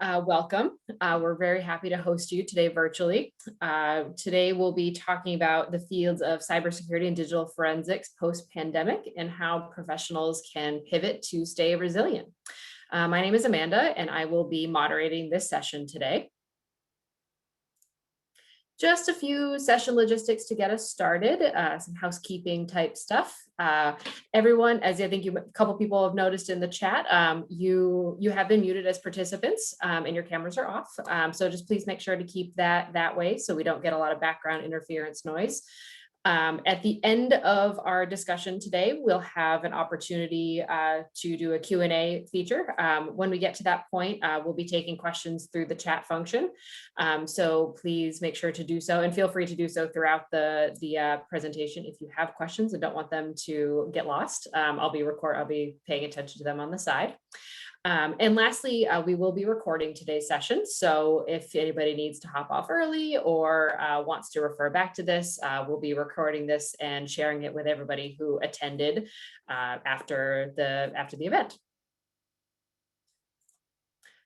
Welcome. We're very happy to host you today virtually. Today we'll be talking about the fields of cybersecurity and digital forensics post-pandemic and how professionals can pivot to stay resilient. My name is Amanda, and I will be moderating this session today. Just a few session logistics to get us started, some housekeeping type stuff. Everyone, as I think a couple people have noticed in the chat, you have been muted as participants and your cameras are off. So just please make sure to keep that way so we don't get a lot of background interference noise. At the end of our discussion today, we'll have an opportunity to do a Q&A feature. When we get to that point, we'll be taking questions through the chat function. So please make sure to do so and feel free to do so throughout the presentation if you have questions and don't want them to get lost. I'll be paying attention to them on the side. And lastly, we will be recording today's session. So if anybody needs to hop off early or wants to refer back to this, we'll be recording this and sharing it with everybody who attended after the event.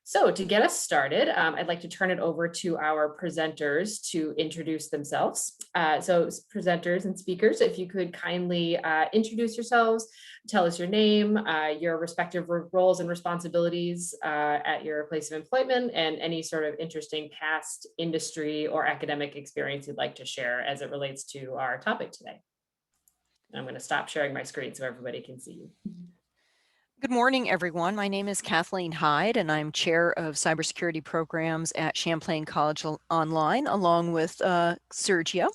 So to get us started, I'd like to turn it over to our presenters to introduce themselves. So presenters and speakers, if you could kindly introduce yourselves, tell us your name, your respective roles and responsibilities at your place of employment, and any sort of interesting past industry or academic experience you'd like to share as it relates to our topic today. I'm going to stop sharing my screen so everybody can see you. Good morning, everyone. My name is Kathleen Hyde, and I'm chair of cybersecurity programs at Champlain College Online, along with Sergio.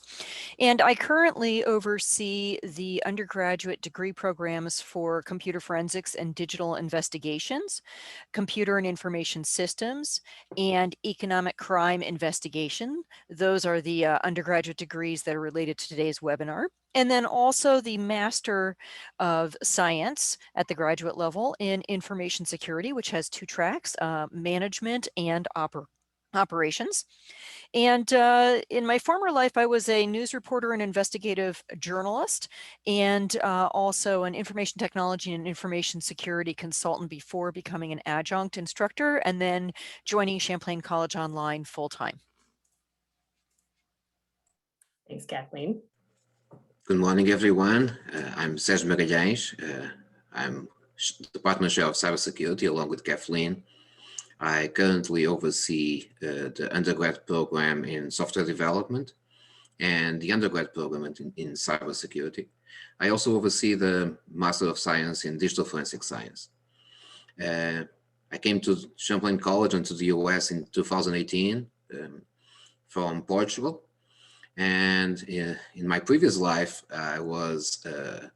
And I currently oversee the undergraduate degree programs for computer forensics and digital investigations, computer and information systems, and economic crime investigation. Those are the undergraduate degrees that are related to today's webinar. And then also the Master of Science at the graduate level in Information Security, which has two tracks, management and operations. And in my former life, I was a news reporter and investigative journalist, and also an information technology and information security consultant before becoming an adjunct instructor and then joining Champlain College Online full-time. Thanks, Kathleen. Good morning, everyone. I'm Sérgio Magalhães. I'm Department Chair of Cybersecurity along with Kathleen. I currently oversee the undergrad program in software development and the undergrad program in cybersecurity. I also oversee the Master of Science in Digital Forensic Science. I came to Champlain College and to the US in 2018 from Portugal. And in my previous life, I was a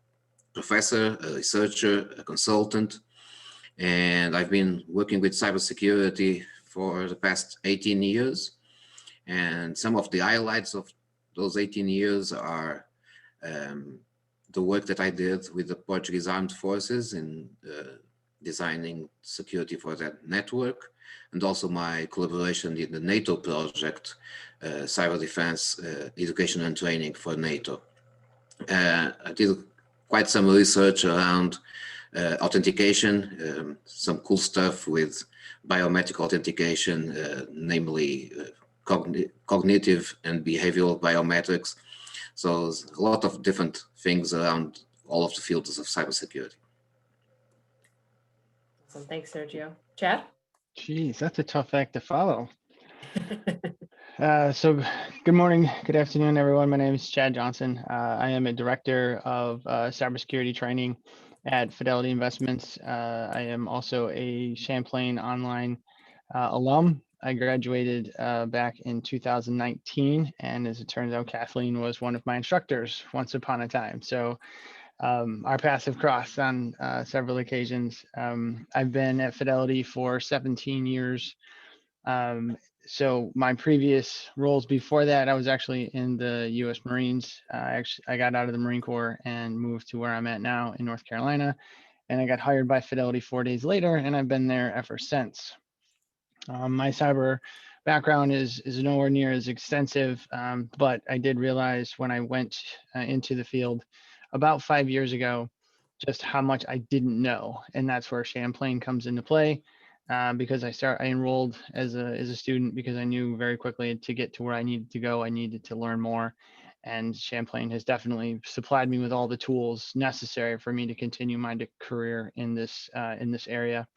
professor, a researcher, a consultant, and I've been working with cybersecurity for the past 18 years. And some of the highlights of those 18 years are the work that I did with the Portuguese Armed Forces in designing security for that network, and also my collaboration in the NATO project, Cyber Defense Education and Training for NATO. I did quite some research around authentication, some cool stuff with biometric authentication, namely cognitive and behavioral biometrics. So there's a lot of different things around all of the fields of cybersecurity. Awesome. Thanks, Sergio. Chad? Geez, that's a tough act to follow. So good morning, good afternoon, everyone. My name is Chad Johnson. I am a director of cybersecurity training at Fidelity Investments. I am also a Champlain Online alum. I graduated back in 2019, and as it turns out, Kathleen was one of my instructors once upon a time. So our paths have crossed on several occasions. I've been at Fidelity for 17 years. So my previous roles before that, I was actually in the U.S. Marines. I got out of the Marine Corps and moved to where I'm at now in North Carolina. And I got hired by Fidelity 4 days later, and I've been there ever since. My cyber background is nowhere near as extensive, but I did realize when I went into the field about 5 years ago, just how much I didn't know. And that's where Champlain comes into play. because I enrolled as a student because I knew very quickly to get to where I needed to go, I needed to learn more. And Champlain has definitely supplied me with all the tools necessary for me to continue my career in this area.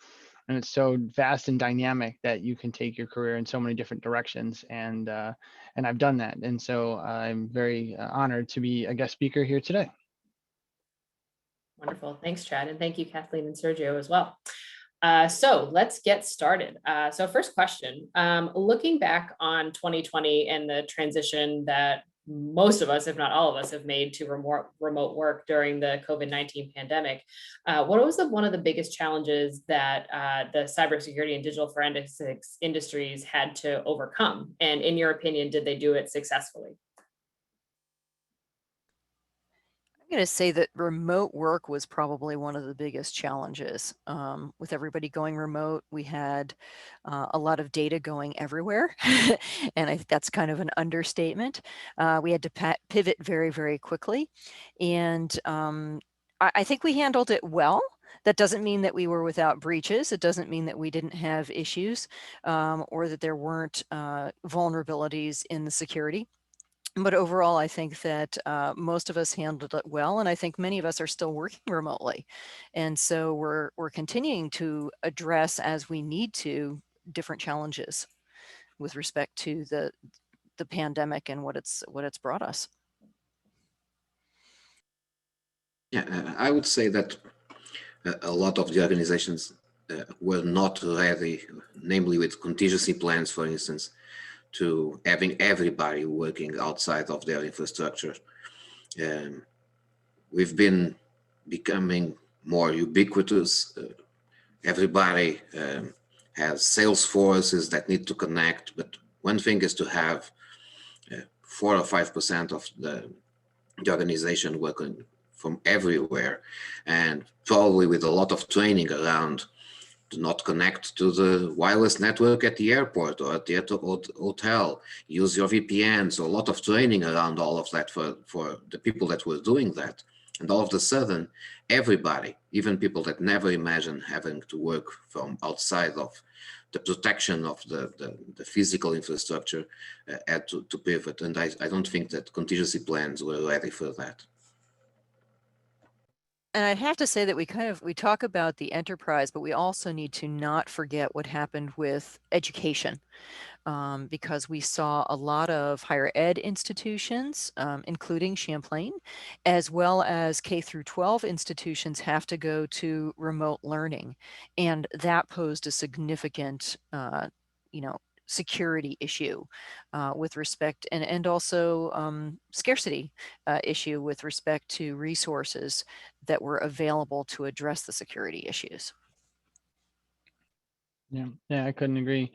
And it's so vast and dynamic that you can take your career in so many different directions. And I've done that. And so I'm very honored to be a guest speaker here today. Wonderful. Thanks, Chad. And thank you, Kathleen and Sergio as well. So let's get started. So first question, looking back on 2020 and the transition that most of us, if not all of us, have made to remote work during the COVID-19 pandemic, what was one of the biggest challenges that the cybersecurity and digital forensics industries had to overcome? And in your opinion, did they do it successfully? I'm going to say that remote work was probably one of the biggest challenges. With everybody going remote, we had a lot of data going everywhere, and I think that's kind of an understatement. We had to pivot very, very quickly, and I think we handled it well. That doesn't mean that we were without breaches. It doesn't mean that we didn't have issues or that there weren't vulnerabilities in the security. But overall, I think that most of us handled it well, and I think many of us are still working remotely. And so we're continuing to address, as we need to, different challenges with respect to the pandemic and what it's brought us. Yeah, I would say that a lot of the organizations were not ready, namely with contingency plans, for instance, to having everybody working outside of their infrastructure. We've been becoming more ubiquitous. Everybody has sales forces that need to connect, but one thing is to have 4 or 5% of the organization working from everywhere, and probably with a lot of training around to not connect to the wireless network at the airport or at the hotel, use your VPN. So a lot of training around all of that for the people that were doing that. And all of a sudden, everybody, even people that never imagined having to work from outside of the protection of the physical infrastructure, had to pivot. And I don't think that contingency plans were ready for that. And I'd have to say that we talk about the enterprise, but we also need to not forget what happened with education. Because we saw a lot of higher ed institutions, including Champlain, as well as K through 12 institutions have to go to remote learning. And that posed a significant, security issue with respect and also scarcity issue with respect to resources that were available to address the security issues. Yeah, I couldn't agree.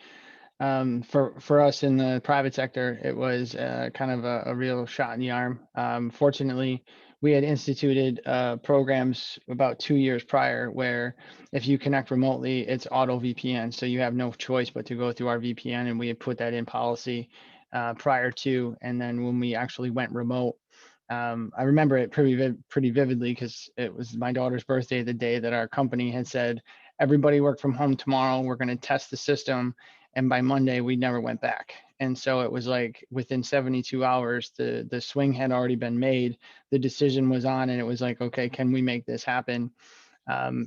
For us in the private sector, it was kind of a real shot in the arm. Fortunately, we had instituted programs about 2 years prior where if you connect remotely, it's auto VPN. So you have no choice but to go through our VPN, and we had put that in policy prior to. And then when we actually went remote, I remember it pretty vividly because it was my daughter's birthday the day that our company had said, everybody work from home tomorrow. We're going to test the system. And by Monday, we never went back. And so it was like within 72 hours, the swing had already been made. The decision was on, and it was like, okay, can we make this happen?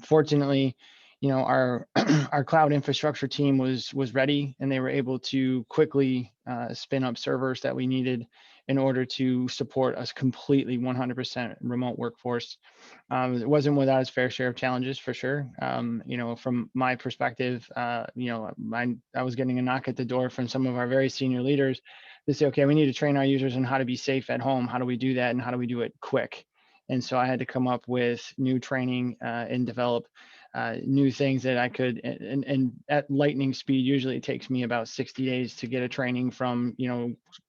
Fortunately, our our cloud infrastructure team was ready, and they were able to quickly spin up servers that we needed in order to support us completely 100% remote workforce. It wasn't without its fair share of challenges, for sure. From my perspective, I was getting a knock at the door from some of our very senior leaders. They say, okay, we need to train our users on how to be safe at home. How do we do that, and how do we do it quick? And so I had to come up with new training and develop new things that I could, and at lightning speed. Usually it takes me about 60 days to get a training from,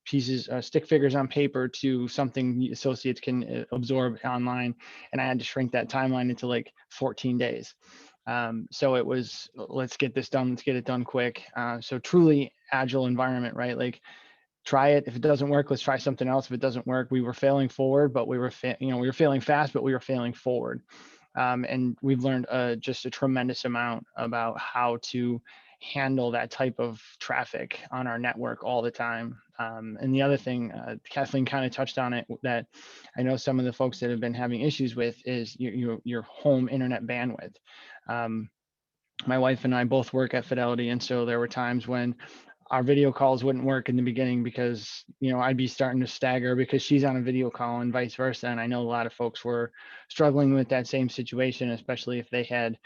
pieces, stick figures on paper to something associates can absorb online. And I had to shrink that timeline into like 14 days. So it was, let's get this done. Let's get it done quick. So truly agile environment, right? Like, try it. If it doesn't work, let's try something else. If it doesn't work, we were failing forward, but we were failing fast, but we were failing forward. And we've learned just a tremendous amount about how to handle that type of traffic on our network all the time. And the other thing, Kathleen kind of touched on it, that I know some of the folks that have been having issues with is your home internet bandwidth. My wife and I both work at Fidelity, and so there were times when our video calls wouldn't work in the beginning because, I'd be starting to stagger because she's on a video call and vice versa. And I know a lot of folks were struggling with that same situation, especially if they had,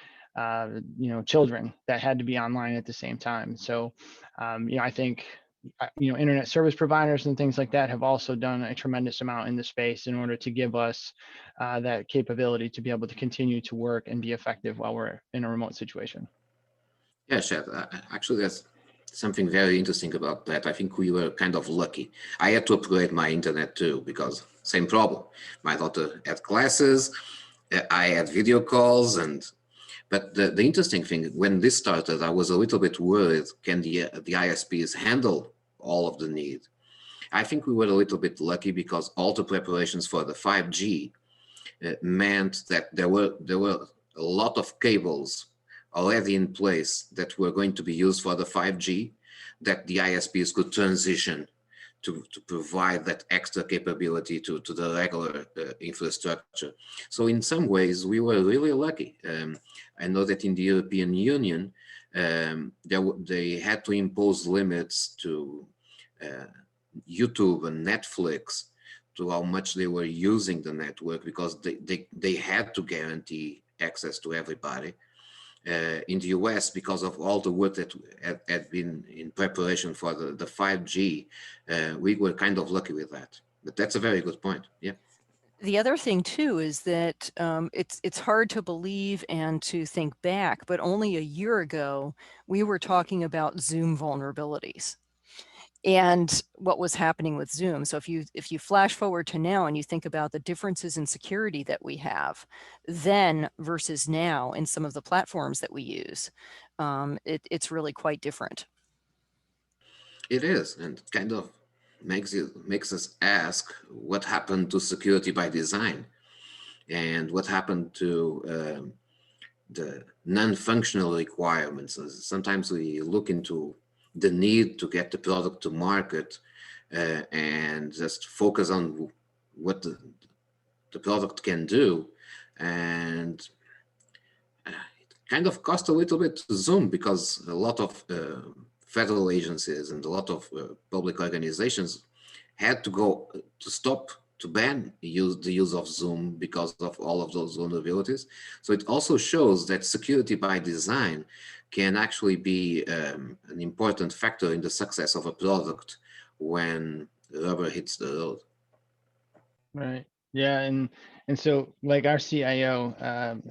children that had to be online at the same time. So, I think, internet service providers and things like that have also done a tremendous amount in the space in order to give us that capability to be able to continue to work and be effective while we're in a remote situation. Yeah, Chad, actually, that's something very interesting about that. I think we were kind of lucky. I had to upgrade my internet too, because same problem. My daughter had classes, I had video calls, but the interesting thing, when this started, I was a little bit worried, can the ISPs handle all of the need? I think we were a little bit lucky because all the preparations for the 5G meant that there were a lot of cables already in place that were going to be used for the 5G, that the ISPs could transition to provide that extra capability to the regular infrastructure. So in some ways, we were really lucky. I know that in the European Union, they had to impose limits to YouTube and Netflix to how much they were using the network, because they had to guarantee access to everybody. In the US, because of all the work that had been in preparation for the 5G, we were kind of lucky with that. But that's a very good point. Yeah. The other thing too is that it's hard to believe and to think back, but only a year ago we were talking about Zoom vulnerabilities and what was happening with Zoom. So if you flash forward to now and you think about the differences in security that we have then versus now in some of the platforms that we use, it's really quite different. It is, and kind of makes us ask what happened to security by design, and what happened to the non-functional requirements. Sometimes we look into the need to get the product to market and just focus on what the product can do, and it kind of cost a little bit to Zoom, because a lot of federal agencies and a lot of public organizations had to go to stop, to ban the use of Zoom because of all of those vulnerabilities. So it also shows that security by design can actually be an important factor in the success of a product when rubber hits the road. Right. Yeah. And so like our CIO,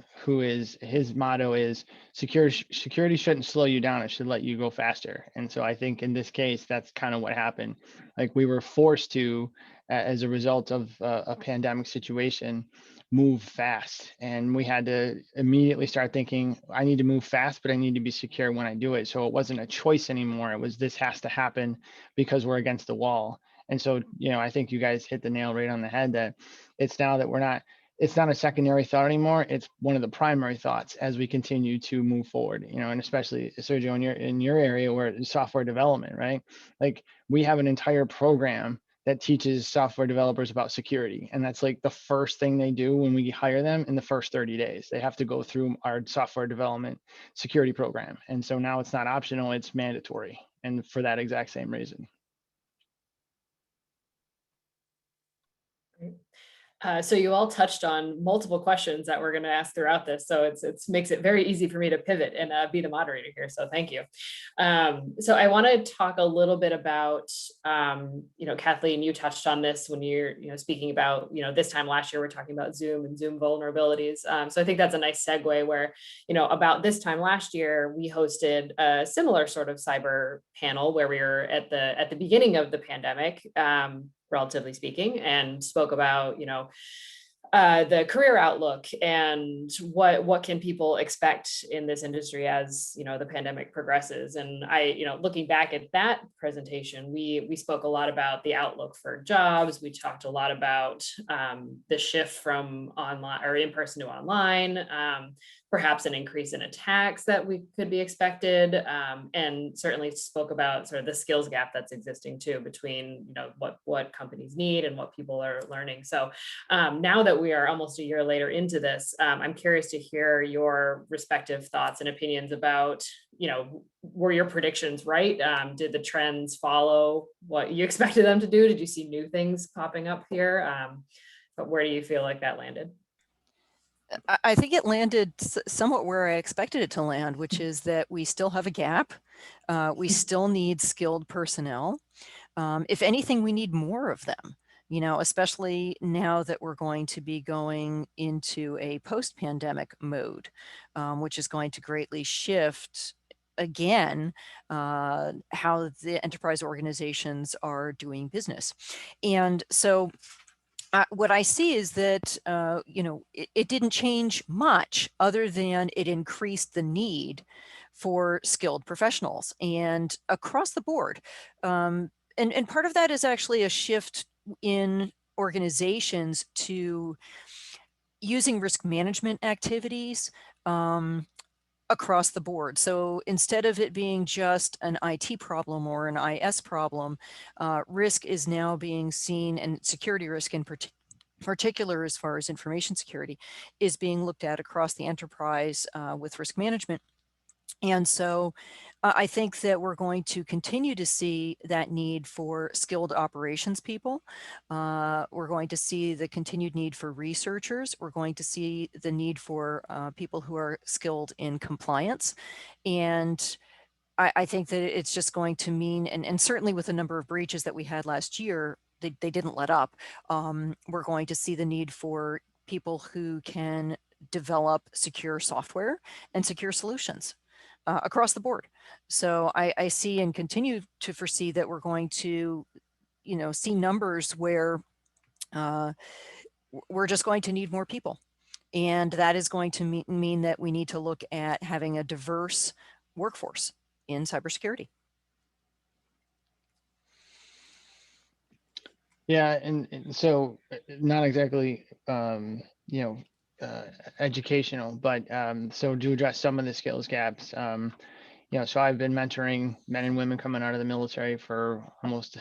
his motto is security shouldn't slow you down. It should let you go faster. And so I think in this case, that's kind of what happened. Like we were forced to, as a result of a pandemic situation, move fast. And we had to immediately start thinking, I need to move fast, but I need to be secure when I do it. So it wasn't a choice anymore. It was, this has to happen because we're against the wall. And so, I think you guys hit the nail right on the head, that it's now that it's not a secondary thought anymore. It's one of the primary thoughts as we continue to move forward, and especially Sergio in your area where it's software development, right? Like we have an entire program that teaches software developers about security. And that's like the first thing they do when we hire them in the first 30 days. They have to go through our software development security program. And so now it's not optional, it's mandatory. And for that exact same reason. So you all touched on multiple questions that we're going to ask throughout this. So it's makes it very easy for me to pivot and be the moderator here. So thank you. So I want to talk a little bit about, Kathleen, you touched on this when you're, speaking about, this time last year, we're talking about Zoom and Zoom vulnerabilities. So I think that's a nice segue where, about this time last year, we hosted a similar sort of cyber panel where we were at the beginning of the pandemic, relatively speaking, and spoke about, the career outlook and what can people expect in this industry as the pandemic progresses. And looking back at that presentation, we spoke a lot about the outlook for jobs. We talked a lot about the shift from online or in person to online, perhaps an increase in attacks that we could be expected, and certainly spoke about sort of the skills gap that's existing too between what companies need and what people are learning. So now that we are almost a year later into this, I'm curious to hear your respective thoughts and opinions about, were your predictions right? Did the trends follow what you expected them to do? Did you see new things popping up here? But where do you feel like that landed? I think it landed somewhat where I expected it to land, which is that we still have a gap. We still need skilled personnel. If anything, we need more of them, especially now that we're going to be going into a post-pandemic mode, which is going to greatly shift again how the enterprise organizations are doing business. And so what I see is that, it didn't change much other than it increased the need for skilled professionals and across the board. And part of that is actually a shift in organizations to using risk management activities across the board. So instead of it being just an IT problem or an IS problem, risk is now being seen, and security risk in particular, as far as information security, is being looked at across the enterprise with risk management. And so I think that we're going to continue to see that need for skilled operations people. We're going to see the continued need for researchers. We're going to see the need for people who are skilled in compliance. And I think that it's just going to mean, and certainly with the number of breaches that we had last year, they didn't let up. We're going to see the need for people who can develop secure software and secure solutions across the board. So I see and continue to foresee that we're going to, see numbers where we're just going to need more people. And that is going to mean that we need to look at having a diverse workforce in cybersecurity. Yeah, and so not exactly, educational, but so to address some of the skills gaps, so I've been mentoring men and women coming out of the military for almost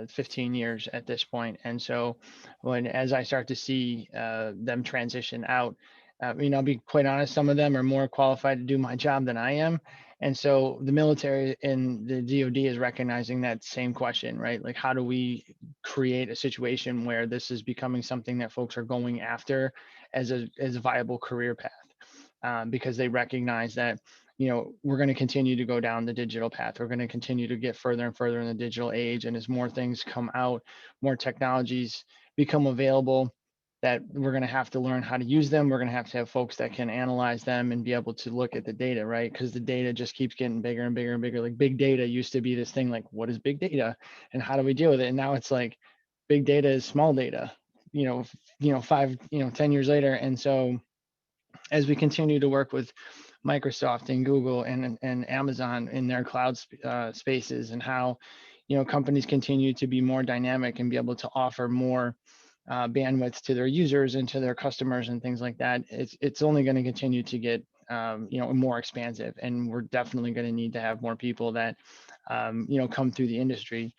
15 years at this point. And so as I start to see them transition out, I'll be quite honest, some of them are more qualified to do my job than I am. And so the military and the DoD is recognizing that same question, right? Like, how do we create a situation where this is becoming something that folks are going after as a viable career path? Because they recognize that, we're going to continue to go down the digital path. We're going to continue to get further and further in the digital age. And as more things come out, more technologies become available, that we're going to have to learn how to use them. We're going to have folks that can analyze them and be able to look at the data, right? Because the data just keeps getting bigger and bigger and bigger. Like, big data used to be this thing, like, what is big data and how do we deal with it? And now it's like big data is small data, 10 years later. And so as we continue to work with Microsoft and Google and Amazon in their cloud spaces, and how, companies continue to be more dynamic and be able to offer more bandwidth to their users and to their customers and things like that, it's only going to continue to get more expansive. And we're definitely going to need to have more people that come through the industry.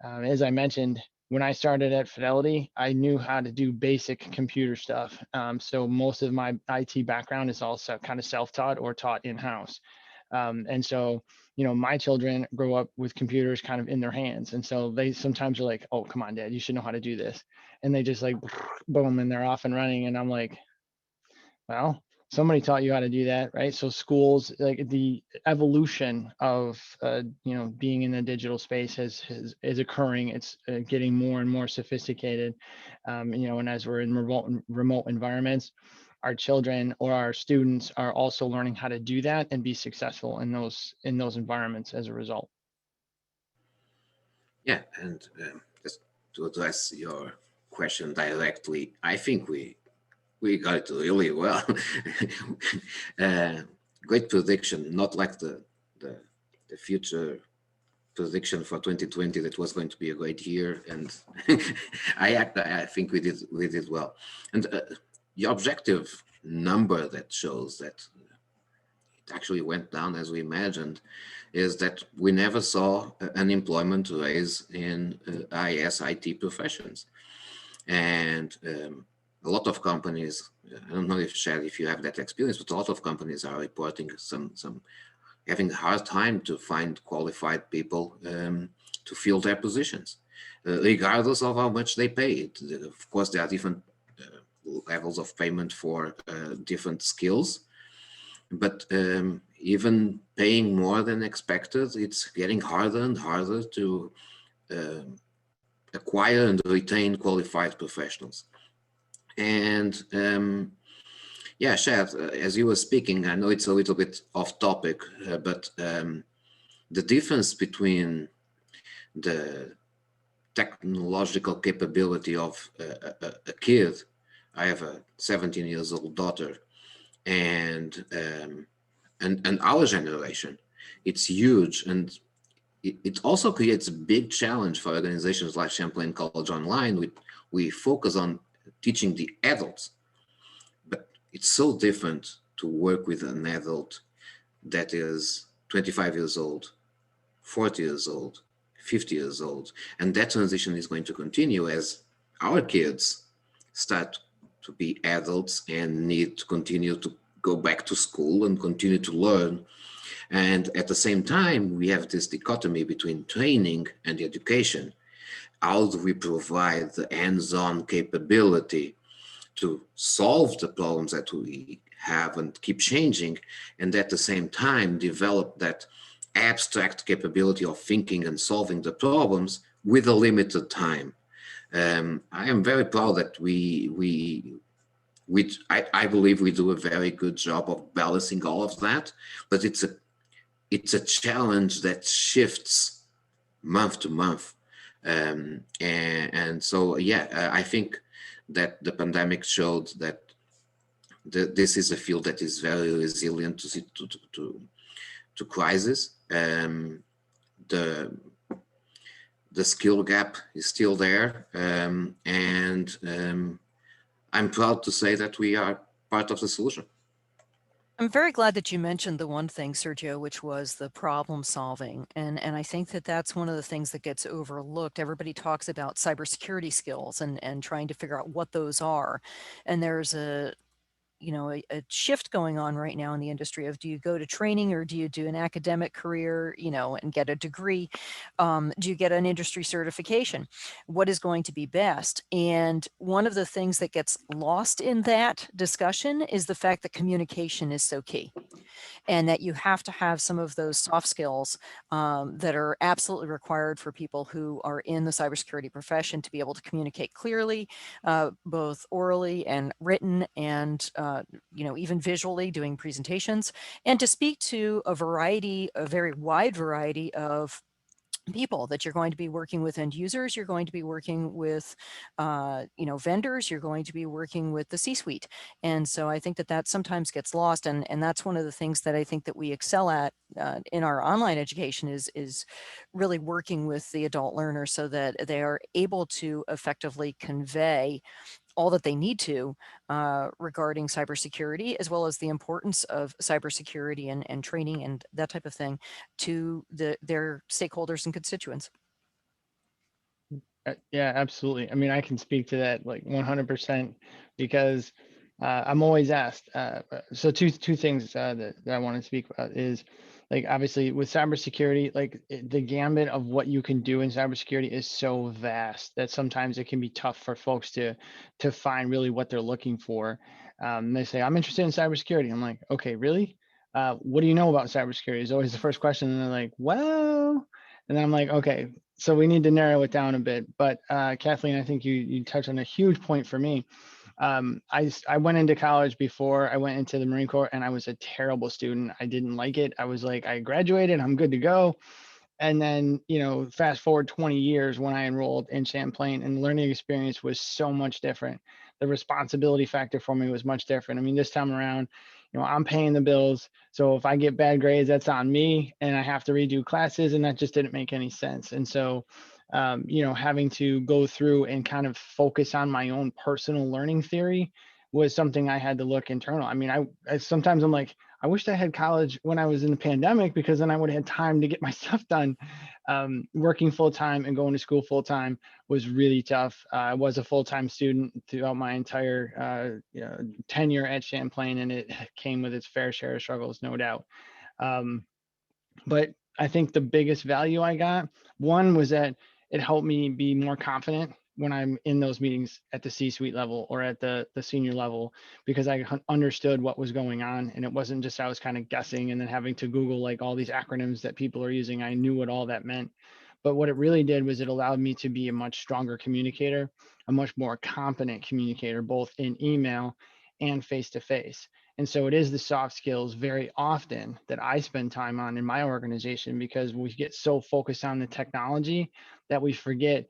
As I mentioned, when I started at Fidelity, I knew how to do basic computer stuff. So most of my IT background is also kind of self-taught or taught in-house. And so, my children grow up with computers kind of in their hands. And so they sometimes are like, oh, come on, Dad, you should know how to do this. And they just like, boom, and they're off and running. And I'm like, well, somebody taught you how to do that, right? So schools, like, the evolution of being in the digital space is occurring. It's getting more and more sophisticated, and as we're in remote environments, our children or our students are also learning how to do that and be successful in those environments as a result. Yeah, and just to address your question directly, I think we got it really well. Great prediction, not like the future prediction for 2020 that was going to be a great year, and I think we did well. And the objective number that shows that it actually went down as we imagined is that we never saw unemployment rise in IS/IT professions. And a lot of companies, I don't know if you have that experience, but a lot of companies are reporting some having a hard time to find qualified people to fill their positions, regardless of how much they pay. Of course, there are different levels of payment for different skills, but even paying more than expected, it's getting harder and harder to acquire and retain qualified professionals. And yeah, Shad, as you were speaking, I know it's a little bit off topic, but the difference between the technological capability of a kid, I have a 17 years old daughter, and our generation, it's huge. And it also creates a big challenge for organizations like Champlain College Online. We focus on teaching the adults, but it's so different to work with an adult that is 25 years old, 40 years old, 50 years old. And that transition is going to continue as our kids start to be adults and need to continue to go back to school and continue to learn. And at the same time, we have this dichotomy between training and education. How do we provide the hands-on capability to solve the problems that we have and keep changing, and at the same time develop that abstract capability of thinking and solving the problems with a limited time? I am very proud that I believe we do a very good job of balancing all of that, but it's a challenge that shifts month to month. And so, yeah, I think that the pandemic showed that this is a field that is very resilient to crisis. The skill gap is still there, and I'm proud to say that we are part of the solution. I'm very glad that you mentioned the one thing, Sergio, which was the problem solving. And I think that that's one of the things that gets overlooked. Everybody talks about cybersecurity skills and trying to figure out what those are. And there's a shift going on right now in the industry of, do you go to training or do you do an academic career, and get a degree? Do you get an industry certification? What is going to be best? And one of the things that gets lost in that discussion is the fact that communication is so key, and that you have to have some of those soft skills that are absolutely required for people who are in the cybersecurity profession to be able to communicate clearly, both orally and written, and even visually doing presentations, and to speak to a very wide variety of people that you're going to be working with. End users, you're going to be working with vendors, you're going to be working with the C-suite. And so I think that sometimes gets lost, and that's one of the things that I think that we excel at in our online education is really working with the adult learner so that they are able to effectively convey all that they need to regarding cybersecurity, as well as the importance of cybersecurity and training and that type of thing to their stakeholders and constituents. Yeah, absolutely. I mean, I can speak to that like 100% because I'm always asked. So two things that I want to speak about is, like, obviously with cybersecurity, like the gambit of what you can do in cybersecurity is so vast that sometimes it can be tough for folks to find really what they're looking for. They say, I'm interested in cybersecurity. I'm like, okay, really? What do you know about cybersecurity? Is always the first question. And they're like, well, and then I'm like, okay, so we need to narrow it down a bit. But Kathleen, I think you touched on a huge point for me. I went into college before I went into the Marine Corps, and I was a terrible student. I didn't like it. I was like, I graduated, I'm good to go. And then, fast forward 20 years when I enrolled in Champlain, and the learning experience was so much different. the responsibility factor for me was much different. I mean, this time around, I'm paying the bills. So if I get bad grades, that's on me, and I have to redo classes, and that just didn't make any sense. And so, having to go through and kind of focus on my own personal learning theory was something I had to look internal. I mean, I sometimes I'm like, I wished I had college when I was in the pandemic, because then I would have had time to get my stuff done. Working full time and going to school full time was really tough. I was a full time student throughout my entire tenure at Champlain, and it came with its fair share of struggles, no doubt. But I think the biggest value I got, one, was that it helped me be more confident when I'm in those meetings at the C-suite level or at the senior level, because I understood what was going on, and it wasn't just I was kind of guessing and then having to Google like all these acronyms that people are using. I knew what all that meant. But what it really did was it allowed me to be a much stronger communicator, a much more competent communicator, both in email and face to face. And so it is the soft skills very often that I spend time on in my organization, because we get so focused on the technology that we forget,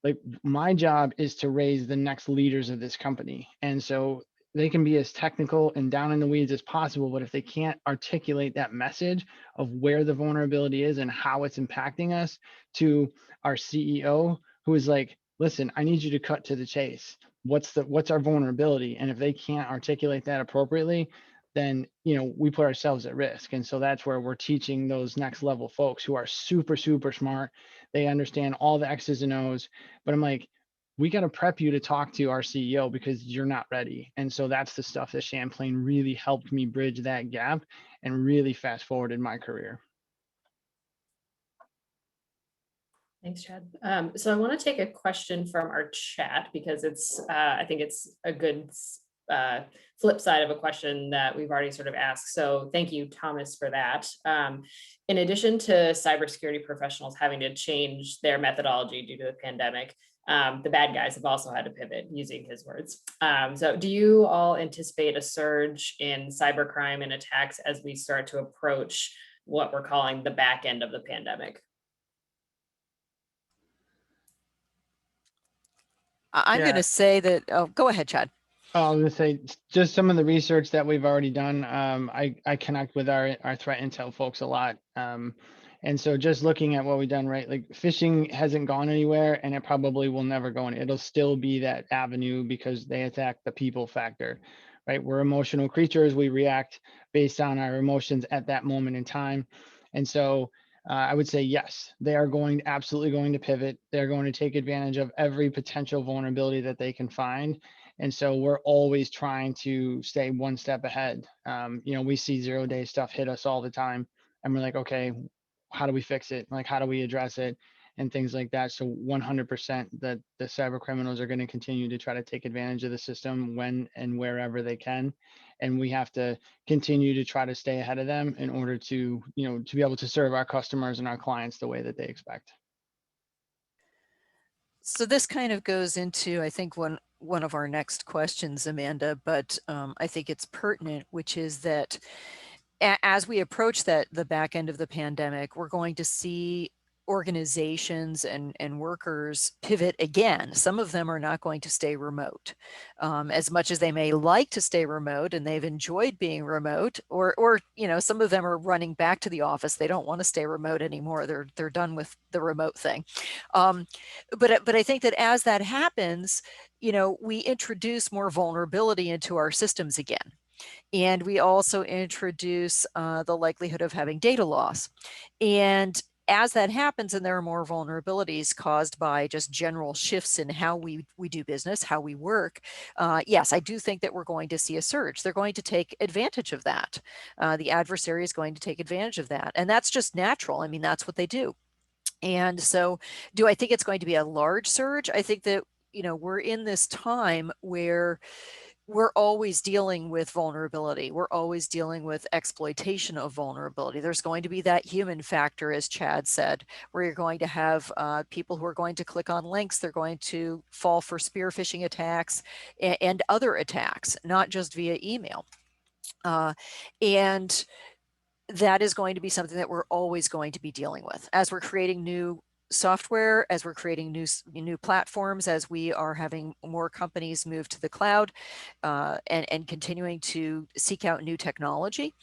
like, my job is to raise the next leaders of this company. And so they can be as technical and down in the weeds as possible, but if they can't articulate that message of where the vulnerability is and how it's impacting us to our CEO, who is like, listen, I need you to cut to the chase. What's our vulnerability? And if they can't articulate that appropriately, then we put ourselves at risk. And so that's where we're teaching those next level folks who are super, super smart. They understand all the X's and O's, but I'm like, we got to prep you to talk to our CEO because you're not ready. And so that's the stuff that Champlain really helped me bridge that gap and really fast forwarded my career. Thanks, Chad. So I want to take a question from our chat, because I think it's a good flip side of a question that we've already sort of asked. So thank you, Thomas, for that. In addition to cybersecurity professionals having to change their methodology due to the pandemic, the bad guys have also had to pivot, using his words. So do you all anticipate a surge in cybercrime and attacks as we start to approach what we're calling the back end of the pandemic? I'm going to say that, oh, go ahead, Chad. I was going to say, just some of the research that we've already done. I connect with our threat intel folks a lot. And so just looking at what we've done, right, like phishing hasn't gone anywhere, and it probably will never go in. It'll still be that avenue because they attack the people factor, right? We're emotional creatures. We react based on our emotions at that moment in time. And so I would say, yes, they are absolutely going to pivot. They're going to take advantage of every potential vulnerability that they can find. And so we're always trying to stay one step ahead. We see 0-day stuff hit us all the time, and we're like, okay, how do we fix it? Like, how do we address it? And things like that. So 100% that the cyber criminals are going to continue to try to take advantage of the system when and wherever they can. And we have to continue to try to stay ahead of them in order to be able to serve our customers and our clients the way that they expect. So this kind of goes into, I think, one of our next questions, Amanda, but I think it's pertinent, which is that as we approach the back end of the pandemic, we're going to see organizations and workers pivot again. Some of them are not going to stay remote. As much as they may like to stay remote and they've enjoyed being remote, or some of them are running back to the office. They don't want to stay remote anymore. They're done with the remote thing. But I think that as that happens, we introduce more vulnerability into our systems again. And we also introduce the likelihood of having data loss. And as that happens, and there are more vulnerabilities caused by just general shifts in how we do business, how we work, yes, I do think that we're going to see a surge. They're going to take advantage of that. The adversary is going to take advantage of that. And that's just natural. I mean, that's what they do. And so do I think it's going to be a large surge? I think that, we're in this time where we're always dealing with vulnerability. We're always dealing with exploitation of vulnerability. There's going to be that human factor, as Chad said, where you're going to have people who are going to click on links. They're going to fall for spear phishing attacks and other attacks, not just via email. And that is going to be something that we're always going to be dealing with as we're creating new software, as we're creating new platforms, as we are having more companies move to the cloud, and continuing to seek out new technology,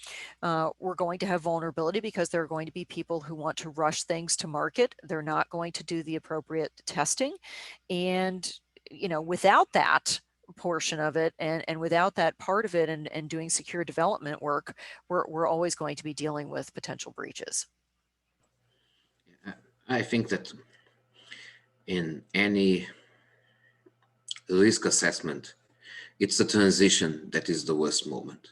we're going to have vulnerability because there are going to be people who want to rush things to market. They're not going to do the appropriate testing. And, without that portion of it, and without that part of it, and doing secure development work, we're always going to be dealing with potential breaches. I think that in any risk assessment, it's the transition that is the worst moment.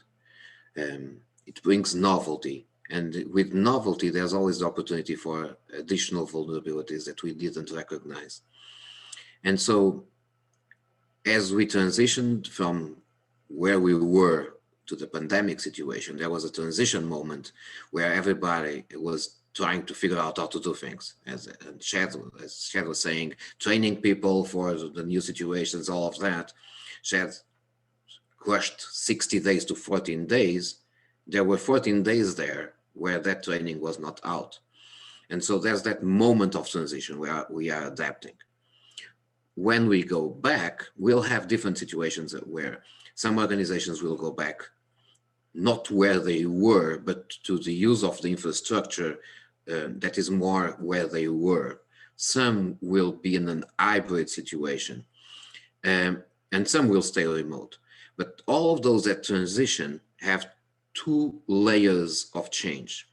It brings novelty, and with novelty, there's always the opportunity for additional vulnerabilities that we didn't recognize. And so, as we transitioned from where we were to the pandemic situation, there was a transition moment where everybody was trying to figure out how to do things. As Chad was saying, training people for the new situations, all of that. Chad crushed 60 days to 14 days. There were 14 days there where that training was not out. And so there's that moment of transition where we are adapting. When we go back, we'll have different situations where some organizations will go back not where they were, but to the use of the infrastructure that is more where they were. Some will be in an hybrid situation, and some will stay remote. But all of those that transition have two layers of change.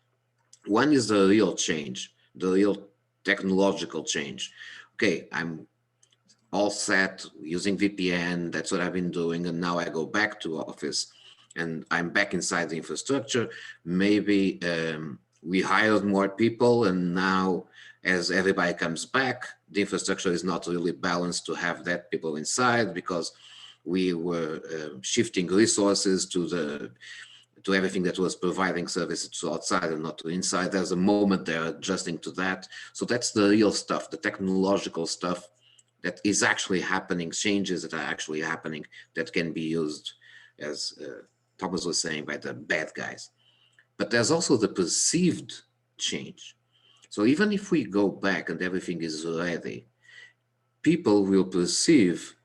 One is the real change, the real technological change. Okay, I'm all set using VPN, that's what I've been doing, and now I go back to office and I'm back inside the infrastructure. Maybe we hired more people, and now as everybody comes back, the infrastructure is not really balanced to have that people inside, because we were shifting resources to everything that was providing services to outside and not to inside. There's a moment there adjusting to that. So that's the real stuff, the technological stuff that is actually happening, changes that are actually happening that can be used, as Thomas was saying, by the bad guys. But there's also the perceived change. So even if we go back and everything is ready, people will perceive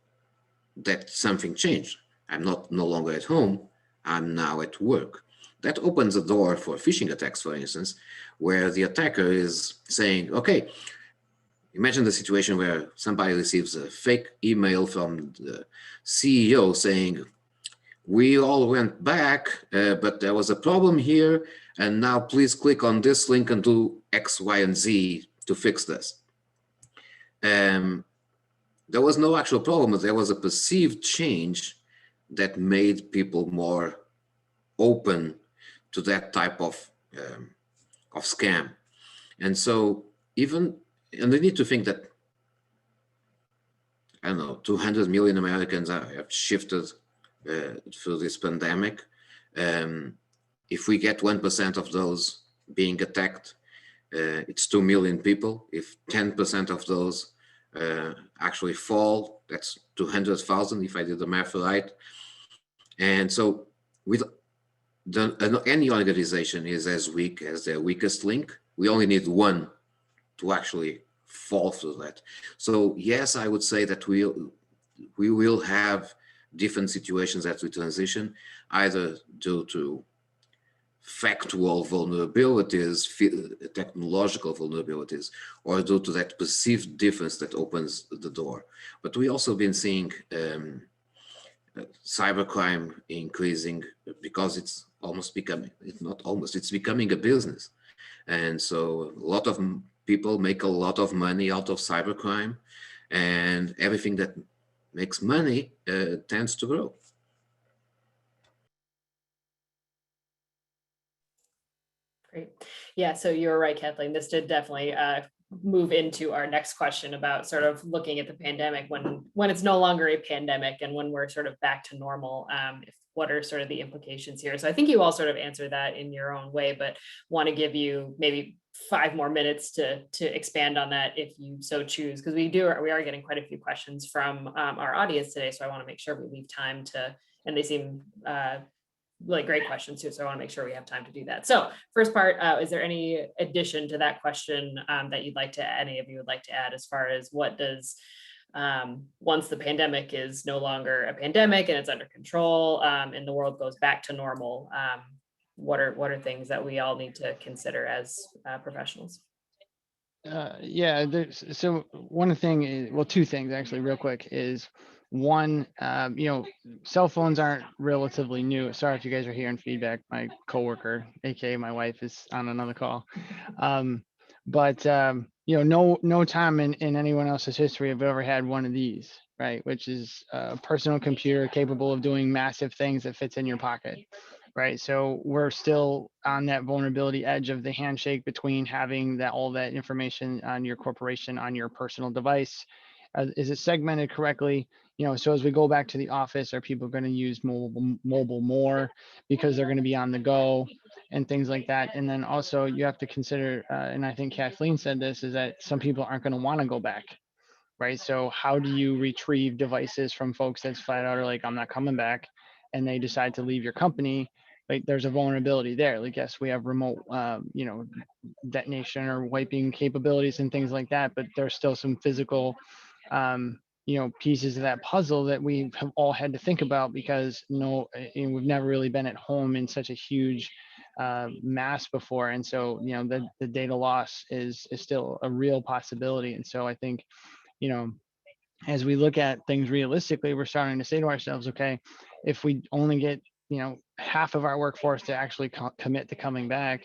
that something changed. I'm no longer at home, I'm now at work. That opens a door for phishing attacks, for instance, where the attacker is saying, okay, imagine the situation where somebody receives a fake email from the CEO saying, we all went back, but there was a problem here, and now please click on this link and do X, Y, and Z to fix this. There was no actual problem, but there was a perceived change that made people more open to that type of scam. And so and they need to think that, I don't know, 200 million Americans have shifted through this pandemic. If we get 1% of those being attacked, it's 2 million people. If 10% of those actually fall, that's 200,000 if I did the math right. And so with any organization is as weak as their weakest link. We only need one to actually fall through that. So yes, I would say that we will have different situations as we transition, either due to factual vulnerabilities, technological vulnerabilities, or due to that perceived difference that opens the door. But we also been seeing cybercrime increasing because it's it's becoming a business. And so a lot of people make a lot of money out of cybercrime, and everything that makes money tends to grow. Great. Yeah, so you're right, Kathleen. This did definitely move into our next question about sort of looking at the pandemic when it's no longer a pandemic and when we're sort of back to normal. What are sort of the implications here? So I think you all sort of answered that in your own way, but want to give you maybe 5 more minutes to expand on that if you so choose, because we are getting quite a few questions from our audience today. So I want to make sure we leave time to, and they seem like great questions too. So I want to make sure we have time to do that. So first part, is there any addition to that question that any of you would like to add as far as what does, once the pandemic is no longer a pandemic and it's under control and the world goes back to normal, what are things that we all need to consider as professionals? Yeah, so one thing is, well, two things actually, real quick, is one, cell phones aren't relatively new. Sorry if you guys are hearing feedback. My coworker, aka my wife, is on another call. But no time in anyone else's history have ever had one of these, right? Which is a personal computer capable of doing massive things that fits in your pocket. Right. So we're still on that vulnerability edge of the handshake between having all that information on your corporation, on your personal device. Is it segmented correctly? So as we go back to the office, are people going to use mobile more because they're going to be on the go and things like that? And then also you have to consider, and I think Kathleen said this, is that some people aren't going to want to go back. Right. So how do you retrieve devices from folks that's flat out are like, I'm not coming back, and they decide to leave your company? Like, there's a vulnerability there. Like, yes, we have remote, detonation or wiping capabilities and things like that, but there's still some physical, pieces of that puzzle that we have all had to think about, because we've never really been at home in such a huge mass before. And so, the data loss is still a real possibility. And so I think, as we look at things realistically, we're starting to say to ourselves, okay, if we only get, half of our workforce to actually commit to coming back,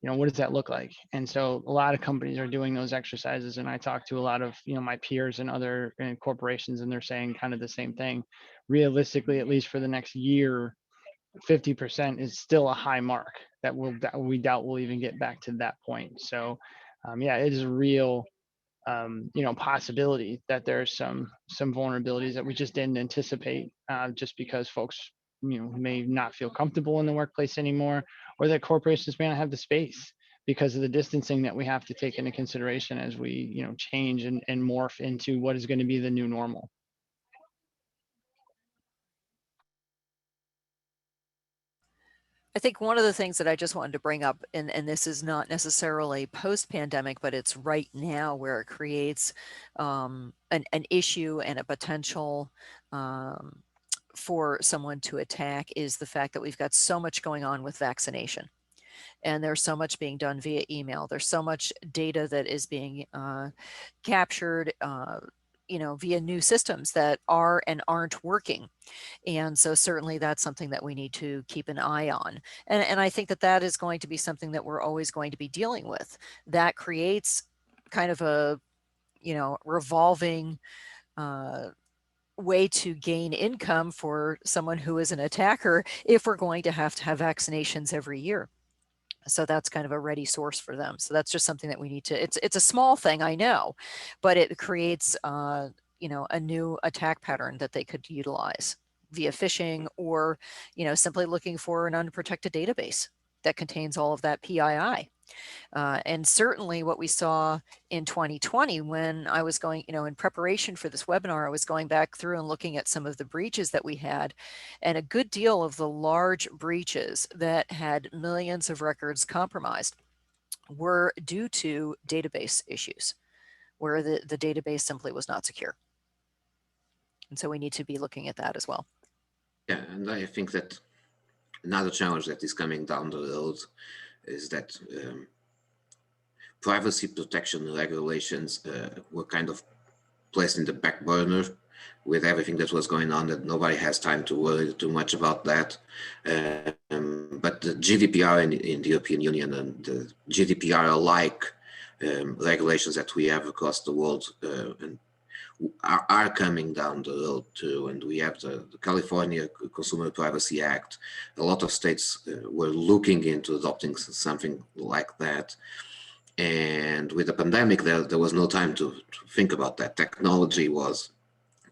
what does that look like? And so a lot of companies are doing those exercises. And I talk to a lot of, my peers and other corporations, and they're saying kind of the same thing. Realistically, at least for the next year, 50% is still a high mark that we doubt we'll even get back to that point. So it is a real possibility that there's some vulnerabilities that we just didn't anticipate, just because folks may not feel comfortable in the workplace anymore, or that corporations may not have the space because of the distancing that we have to take into consideration as we change and morph into what is going to be the new normal. I think one of the things that I just wanted to bring up, and this is not necessarily post-pandemic, but it's right now where it creates an issue and a potential for someone to attack, is the fact that we've got so much going on with vaccination. And there's so much being done via email. There's so much data that is being captured via new systems that are and aren't working. And so certainly that's something that we need to keep an eye on. And I think that is going to be something that we're always going to be dealing with. That creates kind of a, revolving way to gain income for someone who is an attacker, if we're going to have vaccinations every year. So that's kind of a ready source for them. So that's just something that we need to, it's a small thing, I know, but it creates, a new attack pattern that they could utilize via phishing, or, simply looking for an unprotected database that contains all of that PII. And certainly what we saw in 2020, when I was going, in preparation for this webinar, I was going back through and looking at some of the breaches that we had, and a good deal of the large breaches that had millions of records compromised were due to database issues, where the database simply was not secure. And so we need to be looking at that as well. Yeah, and I think that another challenge that is coming down the road is that privacy protection regulations were kind of placed in the back burner with everything that was going on, that nobody has time to worry too much about that. But the GDPR in the European Union and the GDPR-alike regulations that we have across the world and are coming down the road too. And we have the California Consumer Privacy Act. A lot of states were looking into adopting something like that. And with the pandemic, there was no time to think about that. Technology was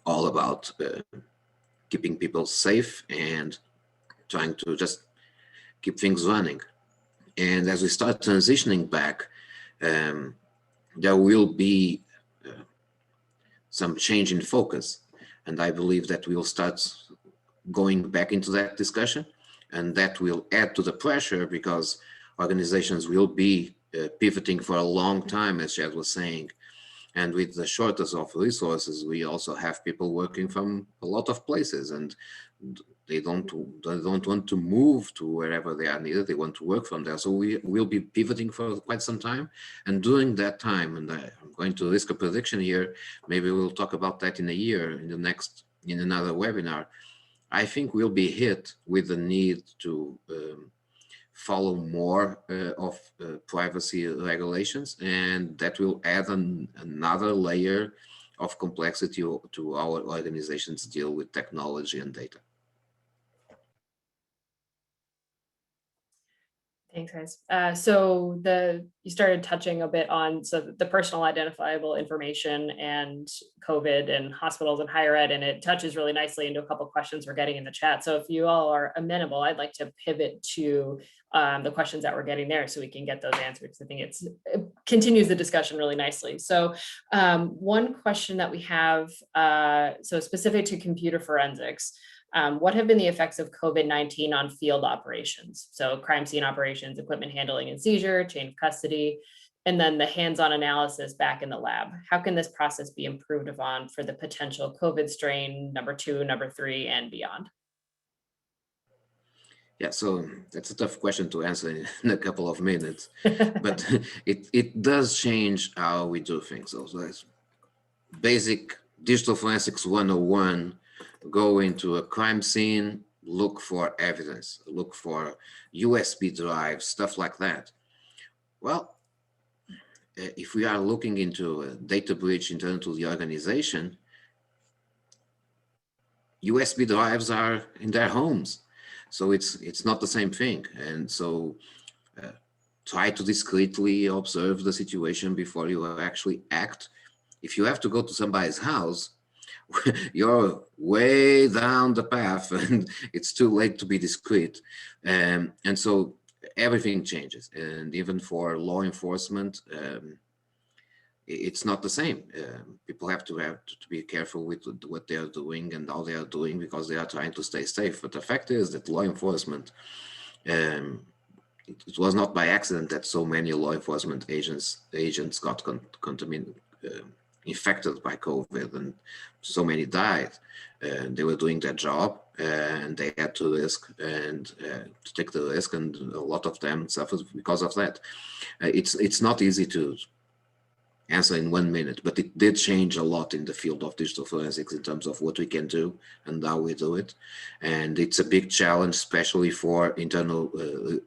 all about keeping people safe and trying to just keep things running. And as we start transitioning back, there will be some change in focus. And I believe that we will start going back into that discussion. and that will add to the pressure because organizations will be pivoting for a long time, as Chad was saying. And with the shortage of resources, we also have people working from a lot of places, and they don't want to move to wherever they are needed. They want to work from there. So we will be pivoting for quite some time. And during that time, and I'm going to risk a prediction here, maybe we'll talk about that in a year, in another webinar. I think we'll be hit with the need to follow more of privacy regulations, and that will add another layer of complexity to our organizations deal with technology and data. Thanks, guys. So you started touching a bit on the personal identifiable information and COVID and hospitals and higher ed, and it touches really nicely into a couple of questions we're getting in the chat. So if you all are amenable, I'd like to pivot to the questions that we're getting there so we can get those answered. I think it continues the discussion really nicely. So one question that we have, so specific to computer forensics, what have been the effects of COVID-19 on field operations? So crime scene operations, equipment handling and seizure, chain of custody, and then the hands-on analysis back in the lab. How can this process be improved upon for the potential COVID strain number 2, number 3, and beyond? Yeah, so that's a tough question to answer in a couple of minutes, but it does change how we do things. So that's basic digital forensics 101. Go into a crime scene, look for evidence, look for USB drives, stuff like that. Well, if we are looking into a data breach internal to the organization, USB drives are in their homes. So it's not the same thing. And so try to discreetly observe the situation before you actually act. If you have to go to somebody's house, you're way down the path and it's too late to be discreet. And so everything changes. And even for law enforcement, it's not the same. People have to be careful with what they are doing and how they are doing because they are trying to stay safe. But the fact is that law enforcement, it was not by accident that so many law enforcement agents got contaminated, infected by COVID, and so many died. They were doing their job and they had to risk and to take the risk, and a lot of them suffered because of that. It's not easy to answer in 1 minute, but it did change a lot in the field of digital forensics in terms of what we can do and how we do it. And it's a big challenge, especially for internal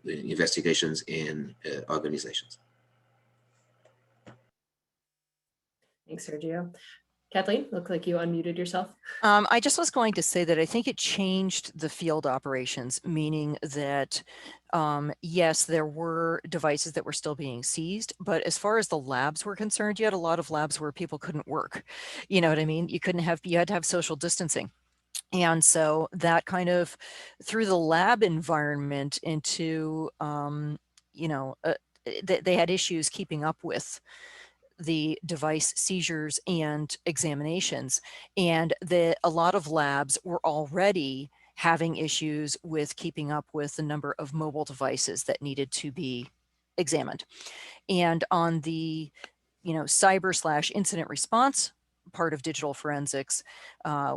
investigations in organizations. Thanks, Sergio. Kathleen, look like you unmuted yourself. I just was going to say that I think it changed the field operations, meaning that, yes, there were devices that were still being seized, but as far as the labs were concerned, you had a lot of labs where people couldn't work. You know what I mean? You had to have social distancing. And so that kind of threw the lab environment into, they had issues keeping up with the device seizures and examinations, and a lot of labs were already having issues with keeping up with the number of mobile devices that needed to be examined. And on the cyber/incident response part of digital forensics,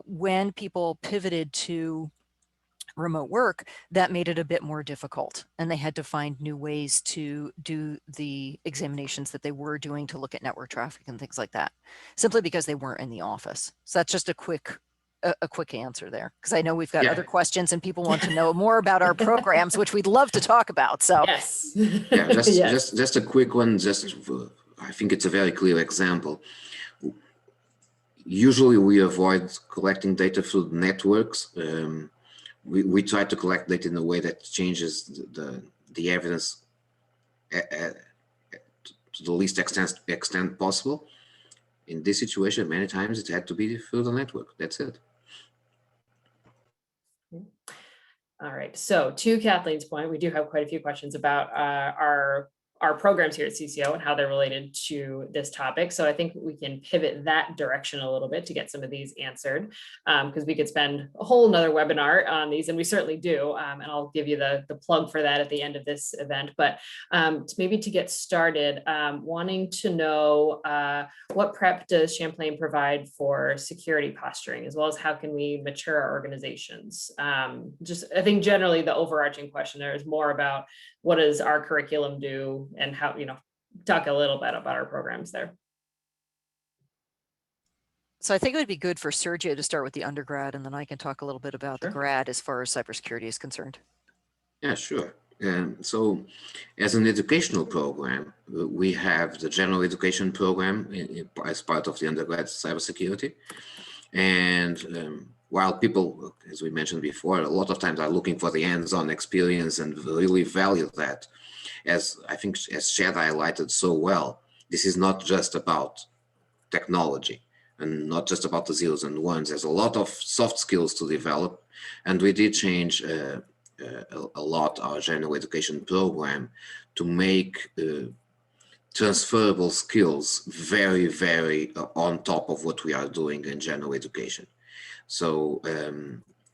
when people pivoted to remote work, that made it a bit more difficult, and they had to find new ways to do the examinations that they were doing to look at network traffic and things like that, simply because they weren't in the office. So that's just a quick answer there, because I know we've got other questions and people want to know more about our programs, which we'd love to talk about. So yes, yeah, just a quick one. I think it's a very clear example. Usually we avoid collecting data through networks. We try to collect data in a way that changes the evidence to the least extent possible. In this situation, many times it had to be through the network. That's it. All right. So to Kathleen's point, we do have quite a few questions about our our programs here at CCO and how they're related to this topic. So I think we can pivot that direction a little bit to get some of these answered, because we could spend a whole nother webinar on these, and we certainly do. And I'll give you the plug for that at the end of this event. But maybe to get started, wanting to know what prep does Champlain provide for security posturing, as well as how can we mature our organizations? Just, I think generally the overarching question there is more about what does our curriculum do, and how, talk a little bit about our programs there. So I think it would be good for Sergio to start with the undergrad, and then I can talk a little bit about the grad as far as cybersecurity is concerned. Yeah, sure. So as an educational program, we have the general education program as part of the undergrad cybersecurity. And while people, as we mentioned before, a lot of times are looking for the hands-on experience and really value that, as I think as Chad highlighted so well, this is not just about technology and not just about the zeros and ones. There's a lot of soft skills to develop, and we did change a lot our general education program to make transferable skills very, very on top of what we are doing in general education. So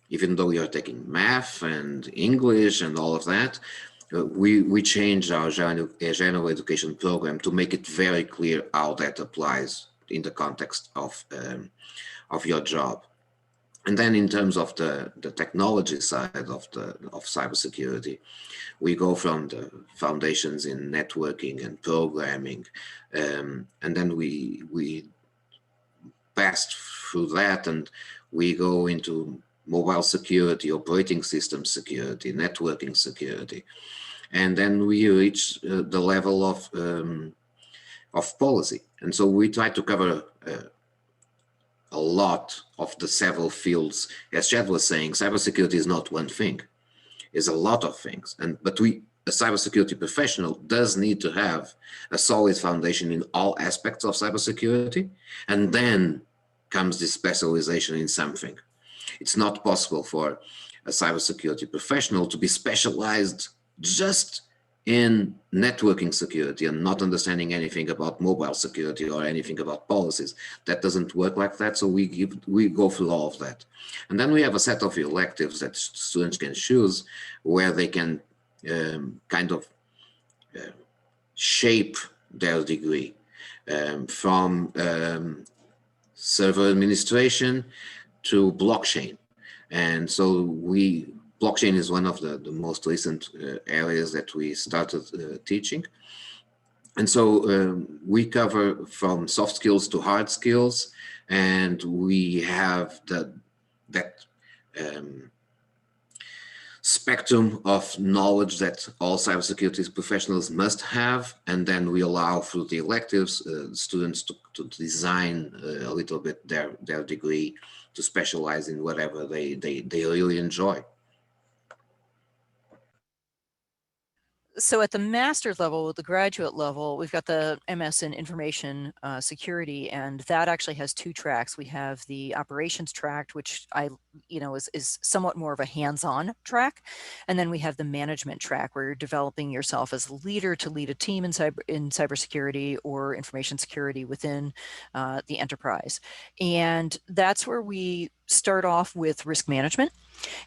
even though we are taking math and English and all of that, we changed our general education program to make it very clear how that applies in the context of your job. And then in terms of the technology side of cybersecurity, we go from the foundations in networking and programming, and then we passed through that, and we go into mobile security, operating system security, networking security, and then we reach the level of policy. And so we try to cover a lot of the several fields. As Chad was saying, cybersecurity is not one thing; it's a lot of things. But a cybersecurity professional does need to have a solid foundation in all aspects of cybersecurity, and then comes this specialization in something. It's not possible for a cybersecurity professional to be specialized just in networking security and not understanding anything about mobile security or anything about policies. That doesn't work like that. So we go through all of that. And then we have a set of electives that students can choose where they can kind of shape their degree from server administration to blockchain. And so blockchain is one of the most recent areas that we started teaching. And so we cover from soft skills to hard skills, and we have that spectrum of knowledge that all cybersecurity professionals must have. And then we allow through the electives students to design a little bit their degree to specialize in whatever they really enjoy. So at the master's level, the graduate level, we've got the MS in information security, and that actually has two tracks. We have the operations track, which is somewhat more of a hands-on track, and then we have the management track, where you're developing yourself as a leader to lead a team in cybersecurity or information security within the enterprise. And that's where we start off with risk management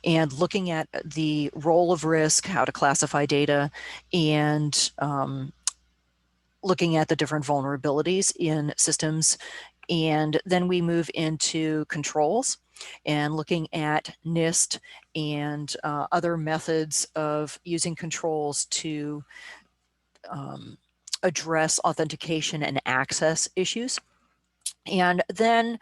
and looking at the role of risk, how to classify data, and looking at the different vulnerabilities in systems. And then we move into controls and looking at NIST and other methods of using controls to address authentication and access issues. And then